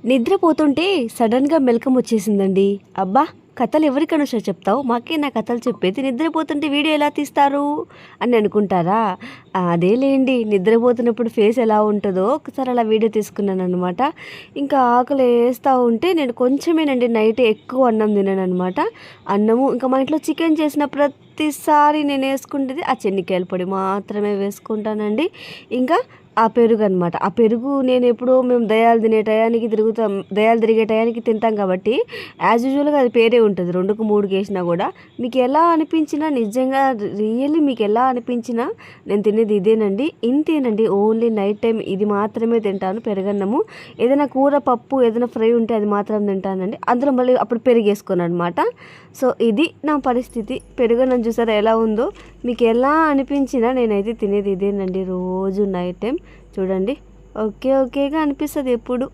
నిద్రపోతుంటే సడన్‌గా మెలకువొచ్చేసిందండి. అబ్బా! కథలు ఎవరికనుష చెప్తావు? మాకే నా కథలు చెప్పేది. నిద్రపోతుంటే వీడియో ఎలా తీస్తారు అని అనుకుంటారా? అదేలేండి. నిద్రపోతున్నప్పుడు ఫేస్ ఎలా ఉంటదో ఒకసారి అలా వీడియో తీసుకున్నాననమాట. ఇంకా ఆకలేస్తా ఉంటే నేను కొంచెమేనండి నైట్ ఎక్కువ అన్నం తినననమాట. అన్నము ఇంకా మా ఇంట్లో చికెన్ చేసిన ప్రతిసారి నేనేసుకుంటేది ఆ చెనిక్కాయల పొడి మాత్రమే వేసుకుంటానండి. ఇంకా ఆ పెరుగనమాట. ఆ పెరుగు నేనెప్పుడో మేము దెయ్యాలు తినే టయానికి తిరుగుతాం. దెయ్యాలు తిరిగే టయానికి తింటాం కాబట్టి యాజ్ యూజువల్‌గా అది పేరే ఉంటది. 2కి 3కేసినా గూడా. మీకెలా అనిపించినా నిజంగా రియల్లీ మీకెలా అనిపించినా నేను తినేది ఇదేనండి. ఇంతేనండి. ఓన్లీ నైట్ టైమ్ ఇది మాత్రమే తింటాను పెరుగన్నము. ఏదైనా కూర, పప్పు ఏదైనా ఫ్రై ఉంటే అది మాత్రం తింటానండి. అందులో మళ్ళీ అప్పుడు పెరుగేసుకోననమాట. సో, ఇది నా పరిస్థితి. పెరుగన్నం చూసారా ఎలా ఉందో? మీకెలా అనిపించినా నేనైతే తినేది ఇదేనండి రోజు నైట్ టైమ్. చూడండి. ఓకే. ఓకేగా అనిపిస్తది ఎప్పుడు.